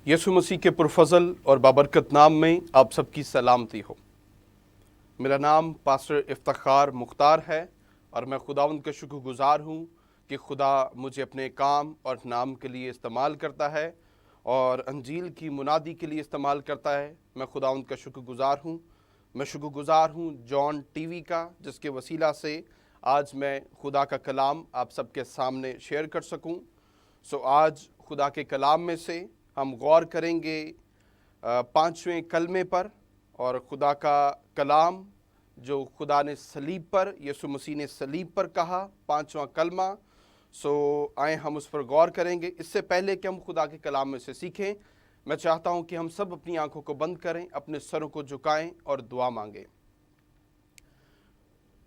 یسوع مسیح کے پرفضل اور بابرکت نام میں آپ سب کی سلامتی ہو۔ میرا نام پاسٹر افتخار مختار ہے اور میں خداوند کا شکر گزار ہوں کہ خدا مجھے اپنے کام اور نام کے لیے استعمال کرتا ہے اور انجیل کی منادی کے لیے استعمال کرتا ہے۔ میں خداوند کا شکر گزار ہوں۔ میں شکر گزار ہوں جان ٹی وی کا، جس کے وسیلہ سے آج میں خدا کا کلام آپ سب کے سامنے شیئر کر سکوں۔ آج خدا کے کلام میں سے ہم غور کریں گے 5ویں کلمے پر، اور خدا کا کلام جو خدا نے صلیب پر، یسوع مسیح نے صلیب پر کہا، 5واں کلمہ۔ آئیں ہم اس پر غور کریں گے۔ اس سے پہلے کہ ہم خدا کے کلام میں سے سیکھیں، میں چاہتا ہوں کہ ہم سب اپنی آنکھوں کو بند کریں، اپنے سروں کو جھکائیں اور دعا مانگیں۔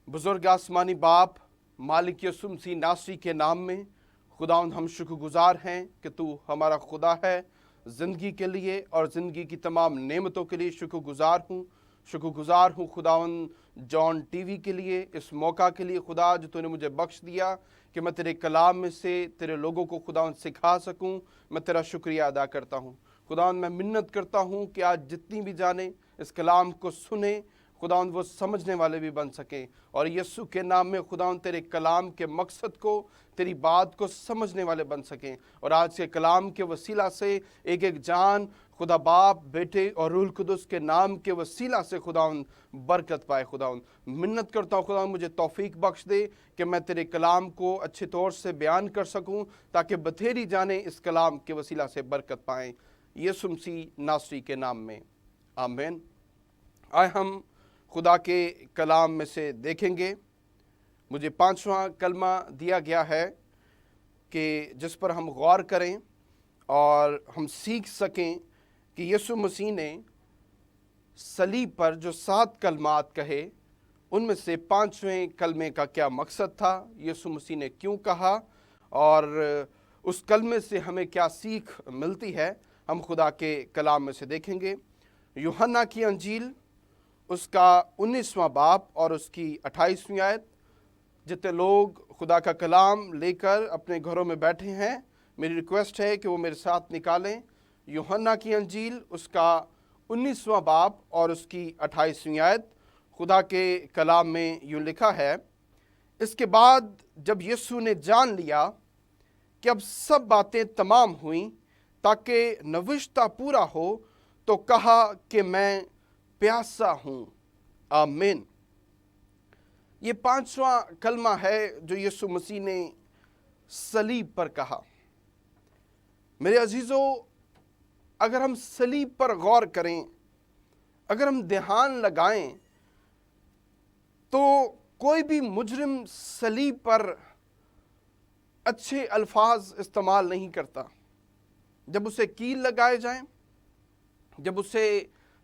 بزرگ آسمانی باپ، مالک یسوع مسیح ناصری کے نام میں خداوند ہم شکر گزار ہیں کہ تو ہمارا خدا ہے۔ زندگی کے لیے اور زندگی کی تمام نعمتوں کے لیے شکر گزار ہوں خداوند جان ٹی وی کے لیے، اس موقع کے لیے خدا جو تو نے مجھے بخش دیا کہ میں تیرے کلام میں سے تیرے لوگوں کو خداوند سکھا سکوں۔ میں تیرا شکریہ ادا کرتا ہوں خداوند۔ میں منت کرتا ہوں کہ آج جتنی بھی جانیں اس کلام کو سنیں خداوند، وہ سمجھنے والے بھی بن سکیں، اور یسوع کے نام میں خداوند تیرے کلام کے مقصد کو، تیری بات کو سمجھنے والے بن سکیں، اور آج کے کلام کے وسیلہ سے ایک ایک جان خدا باپ، بیٹے اور روح القدس کے نام کے وسیلہ سے خداوند برکت پائے۔ خداوند منت کرتا ہوں خداوند مجھے توفیق بخش دے کہ میں تیرے کلام کو اچھے طور سے بیان کر سکوں، تاکہ بتھیری جانیں اس کلام کے وسیلہ سے برکت پائیں، یسوع مسیح ناصری کے نام میں، آمین۔ آئے ہم خدا کے کلام میں سے دیکھیں گے۔ مجھے 5واں کلمہ دیا گیا ہے کہ جس پر ہم غور کریں اور ہم سیکھ سکیں کہ یسوع مسیح نے صلیب پر جو 7 کلمات کہے، ان میں سے 5ویں کلمے کا کیا مقصد تھا، یسوع مسیح نے کیوں کہا، اور اس کلمے سے ہمیں کیا سیکھ ملتی ہے، ہم خدا کے کلام میں سے دیکھیں گے۔ یوحنا کی انجیل، اس کا 19واں باب اور اس کی 28ویں آیت۔ جتنے لوگ خدا کا کلام لے کر اپنے گھروں میں بیٹھے ہیں، میری ریکویسٹ ہے کہ وہ میرے ساتھ نکالیں۔ یوحنا کی انجیل، اس کا 19واں باب اور اس کی 28ویں آیت۔ خدا کے کلام میں یوں لکھا ہے، اس کے بعد جب یسوع نے جان لیا کہ اب سب باتیں تمام ہوئیں تاکہ نوشتہ پورا ہو، تو کہا کہ میں پیاسا ہوں، آمین۔ یہ 5واں کلمہ ہے جو یسوع مسیح نے صلیب پر کہا۔ میرے عزیزو، اگر ہم صلیب پر غور کریں، اگر ہم دھیان لگائیں، تو کوئی بھی مجرم صلیب پر اچھے الفاظ استعمال نہیں کرتا۔ جب اسے کیل لگائے جائیں، جب اسے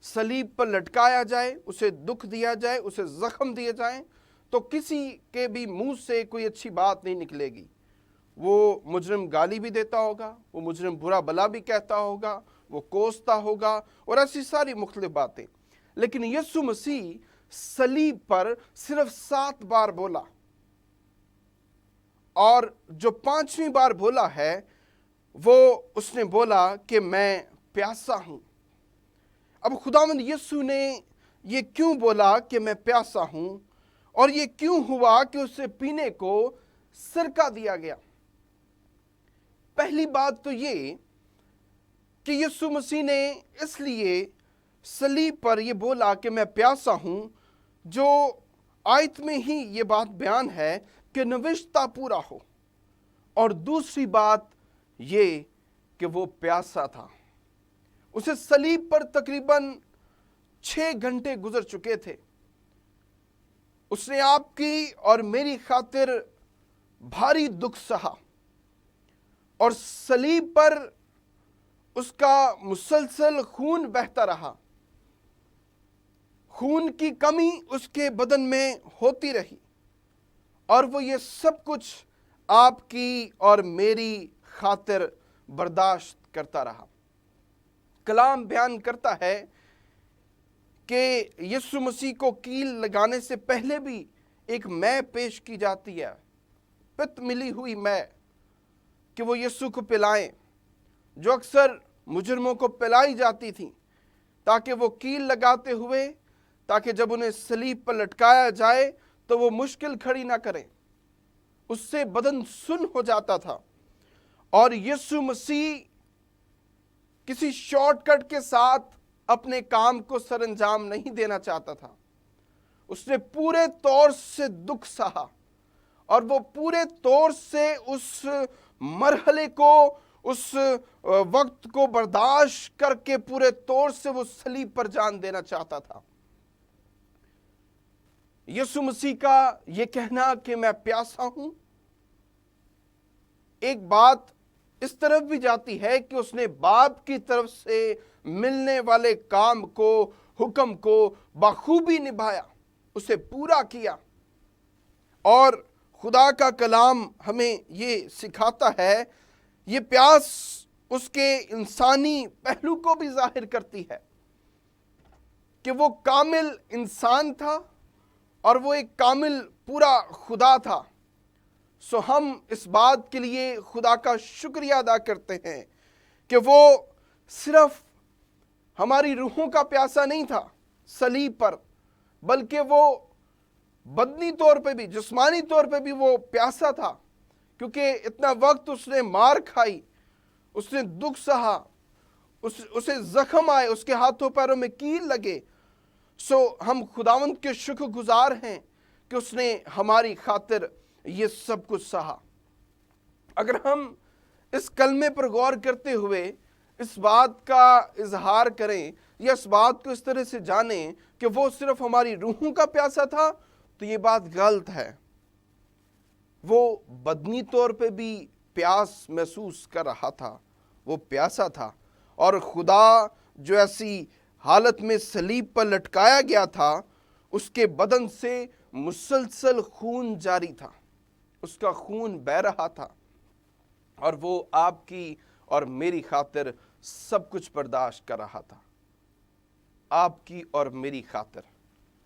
صلیب پر لٹکایا جائے، اسے دکھ دیا جائے، اسے زخم دیے جائیں، تو کسی کے بھی منہ سے کوئی اچھی بات نہیں نکلے گی۔ وہ مجرم گالی بھی دیتا ہوگا، وہ مجرم برا بلا بھی کہتا ہوگا، وہ کوستا ہوگا، اور ایسی ساری مختلف باتیں۔ لیکن یسوع مسیح صلیب پر صرف 7 بار بولا، اور جو 5ویں بار بولا ہے وہ اس نے بولا کہ میں پیاسا ہوں۔ اب خداوند یسوع نے یہ کیوں بولا کہ میں پیاسا ہوں، اور یہ کیوں ہوا کہ اسے پینے کو سرکہ دیا گیا؟ پہلی بات تو یہ کہ یسوع مسیح نے اس لیے صلیب پر یہ بولا کہ میں پیاسا ہوں، جو آیت میں ہی یہ بات بیان ہے کہ نوشتہ پورا ہو، اور دوسری بات یہ کہ وہ پیاسا تھا۔ اسے صلیب پر تقریباً 6 گھنٹے گزر چکے تھے۔ اس نے آپ کی اور میری خاطر بھاری دکھ سہا، اور صلیب پر اس کا مسلسل خون بہتا رہا، خون کی کمی اس کے بدن میں ہوتی رہی، اور وہ یہ سب کچھ آپ کی اور میری خاطر برداشت کرتا رہا۔ کلام بیان کرتا ہے کہ یسوع مسیح کو کیل لگانے سے پہلے بھی ایک مے پیش کی جاتی ہے، پت ملی ہوئی مے، کہ وہ یسوع کو پلائیں، جو اکثر मुजरमों को पिलाई जाती थी, ताकि वो कील लगाते हुए, ताकि जब उन्हें सलीब पर लटकाया जाए तो वो मुश्किल खड़ी ना करें। उससे बदन सुन्न हो जाता था। और यीशु मसीह किसी शॉर्टकट के साथ अपने काम को सरंजाम नहीं देना चाहता था। उसने पूरे तौर से दुख सहा और वो पूरे तौर से उस मरहले को, उस वक्त को बर्दाश्त करके पूरे तौर से वो सलीब पर जान देना चाहता था। यीशु मसीह का ये कहना कि मैं प्यासा हूं, एक बात इस तरफ भी जाती है कि उसने बाप की तरफ से मिलने वाले काम को, हुक्म को बखूबी निभाया, उसे पूरा किया। और खुदा का कलाम हमें ये सिखाता है, ये प्यास उसके इंसानी पहलू को भी जाहिर करती है कि वो कामिल इंसान था और वो एक कामिल पूरा खुदा था। सो हम इस बात के लिए खुदा का शुक्रिया अदा करते हैं कि वो सिर्फ हमारी रूहों का प्यासा नहीं था सलीब पर, बल्कि वो बदनी तौर पे भी, जिस्मानी तौर पे भी वो प्यासा था, क्योंकि इतना वक्त उसने मार खाई, उसने दुख सहा, उसे जख्म आए, उसके हाथों पैरों में कील लगे। सो हम खुदावंद के शुक्रगुजार हैं कि उसने हमारी खातिर ये सब कुछ सहा। अगर हम इस कलमे पर गौर करते हुए इस बात का इजहार करें या इस बात को इस तरह से जानें कि वो सिर्फ हमारी रूहों का प्यासा था, तो ये बात गलत है। वो बदनी तौर पे भी प्यास महसूस कर रहा था, वो प्यासा था। और खुदा जो ऐसी हालत में सलीब पर लटकाया गया था, उसके बदन से मुसलसल खून जारी था, उसका खून बह रहा था, और वो आपकी और मेरी खातिर सब कुछ बर्दाश्त कर रहा था, आपकी और मेरी खातिर।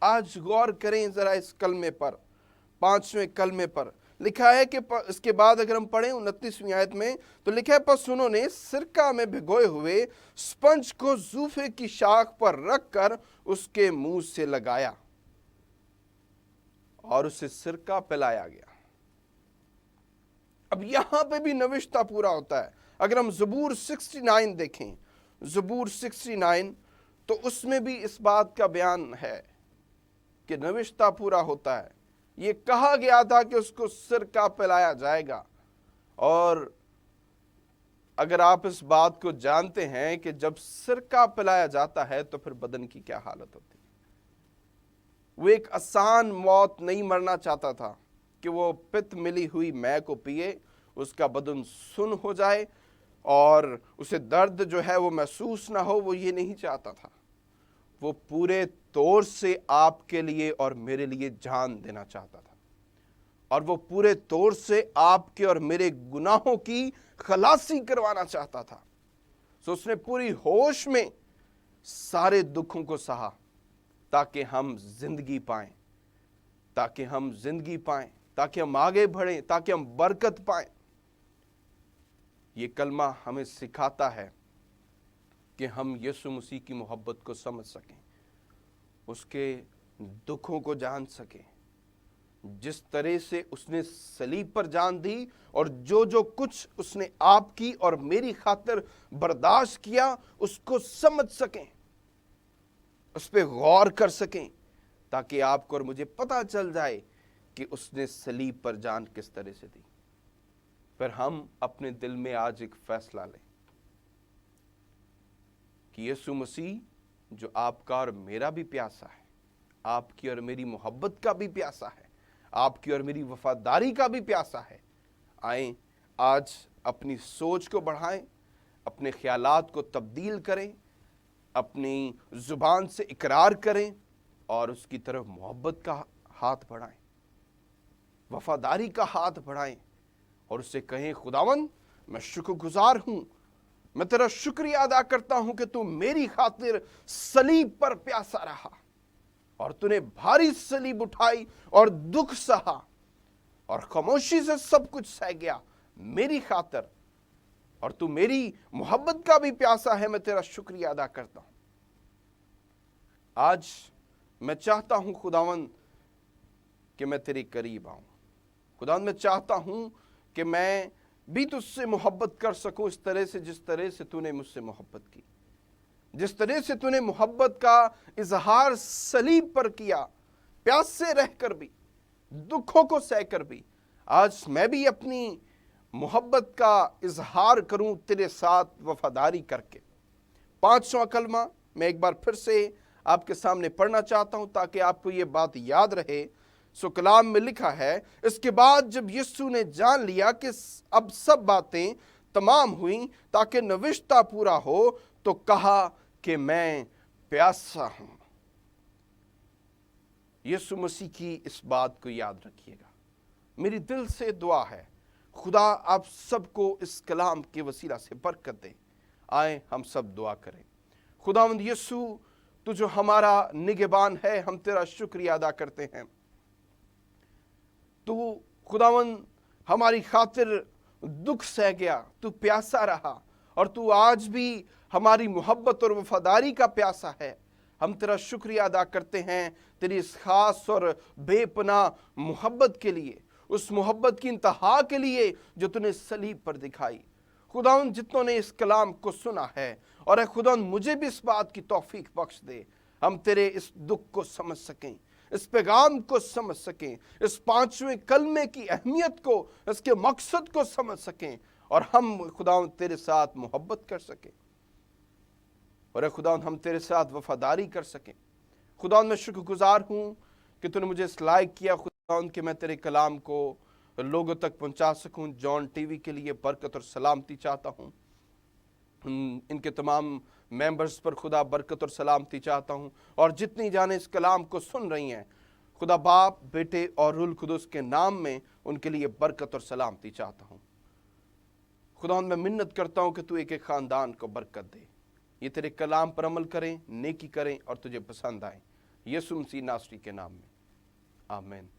आज गौर करें जरा इस कलमे पर, 5वें कलमे पर लिखा है कि इसके बाद अगर हम पढ़ें 29वीं आयत में, तो लिखा है, बस उन्होंने सिरका में भिगोए हुए स्पंज को जूफे की शाख पर रखकर उसके मुंह से लगाया और उसे सिरका पिलाया गया। अब यहां पे भी नविश्ता पूरा होता है। अगर हम ज़बूर 69 देखें, ज़बूर 69, तो उसमें भी इस बात का बयान है कि नविश्ता पूरा होता है। ये कहा गया था कि उसको सिरका पिलाया जाएगा। और अगर आप इस बात को जानते हैं कि जब सिरका पिलाया जाता है तो फिर बदन की क्या हालत होती है। वो एक आसान मौत नहीं मरना चाहता था कि वो पित्त मिली हुई मै को पिए, उसका बदन सुन्न हो जाए और उसे दर्द जो है वो महसूस ना हो, वो ये नहीं चाहता था। वो पूरे तौर से आपके लिए और मेरे लिए जान देना चाहता था, और वो पूरे तौर से आपके और मेरे गुनाहों की खलासी करवाना चाहता था। सो उसने पूरी होश में सारे दुखों को सहा ताकि हम जिंदगी पाएं, ताकि हम जिंदगी पाएं, ताकि हम आगे बढ़ें, ताकि हम बरकत पाएं। ये कलमा हमें सिखाता है कि हम यीशु मसीह की मोहब्बत को समझ सकें, उसके दुखों को जान सकें, जिस तरह से उसने सलीब पर जान दी और जो जो कुछ उसने आपकी और मेरी खातिर बर्दाश्त किया, उसको समझ सकें, उस पर गौर कर सकें, ताकि आपको और मुझे पता चल जाए कि उसने सलीब पर जान किस तरह से दी। फिर हम अपने दिल में आज एक फैसला लें कि यीशु मसीह जो आपका और मेरा भी प्यासा है, आपकी और मेरी मोहब्बत का भी प्यासा है, आपकी और मेरी वफादारी का भी प्यासा है, आएं आज अपनी सोच को बढ़ाएं, अपने ख्यालात को तब्दील करें, अपनी जुबान से इकरार करें और उसकी तरफ मोहब्बत का हाथ बढ़ाएं, वफादारी का हाथ बढ़ाएं और उससे कहें, खुदावन मैं शुक्रगुजार हूं, मैं तेरा शुक्रिया अदा करता हूं कि तू मेरी खातिर सलीब पर प्यासा रहा और तूने भारी सलीब उठाई और दुख सहा और खामोशी से सब कुछ सह गया मेरी खातिर, और तू मेरी मोहब्बत का भी प्यासा है। मैं तेरा शुक्रिया अदा करता हूं। आज मैं चाहता हूं खुदावन कि मैं तेरे करीब आऊं। खुदावन मैं चाहता हूं कि मैं भी तुझसे मोहब्बत कर सकूं इस तरह से जिस तरह से तूने मुझसे मोहब्बत की, जिस तरह से तूने मोहब्बत का इजहार सलीब पर किया, प्यास से रहकर भी, दुखों को सहकर भी। आज मैं भी अपनी मोहब्बत का इजहार करूं तेरे साथ वफादारी करके। 5वां कलमा मैं एक बार फिर से आपके सामने पढ़ना चाहता हूं ताकि आपको ये बात याद रहे। सो कलाम में लिखा है, इसके बाद जब यीशु ने जान लिया कि अब सब बातें तमाम हुई ताकि नविश्ता पूरा हो, तो कहा कि मैं प्यासा हूं। यीशु मसीह की इस बात को याद रखिएगा। मेरी दिल से दुआ है, खुदा आप सबको इस कलाम के वसीला से बरकत दे। आए हम सब दुआ करें। खुदावंद यीशु, तू जो हमारा निगहबान है, हम तेरा शुक्रिया अदा करते हैं। तू खुदावंद हमारी खातिर दुख सह गया, तू प्यासा रहा और तू आज भी हमारी मोहब्बत और वफादारी का प्यासा है। हम तेरा शुक्रिया अदा करते हैं तेरी इस खास और बेपनाह मोहब्बत के लिए, उस मोहब्बत की इंतहा के लिए जो तूने सलीब पर दिखाई। खुदावंद जितनों ने इस कलाम को सुना है, और खुदावंद मुझे भी इस बात की तौफीक बख्श दे, हम तेरे इस दुख को समझ सकें, इस पैगाम को समझ सकें, इस 5वें कलमे की अहमियत को, इसके मकसद को समझ सकें, और हम खुदावंद तेरे साथ मोहब्बत कर सकें, और खुदावंद हम तेरे साथ वफादारी कर सकें। खुदावंद मैं शुक्रगुजार हूँ कि तूने मुझे इस लायक किया खुदावंद कि मैं तेरे कलाम को लोगों तक पहुंचा सकूं। जॉन टीवी के लिए बरकत और सलामती चाहता हूं। इनके तमाम मेंबर्स पर खुदा बरकत और सलामती चाहता हूं, और जितनी जाने इस कलाम को सुन रही हैं, खुदा बाप, बेटे और रूह कुदुस के नाम में उनके लिए बरकत और सलामती चाहता हूं। खुदा मैं मिन्नत करता हूं कि तू एक एक खानदान को बरकत दे, ये तेरे कलाम पर अमल करें, नेकी करें और तुझे पसंद आए। यीशु मसीह नासरी के नाम में, आमीन।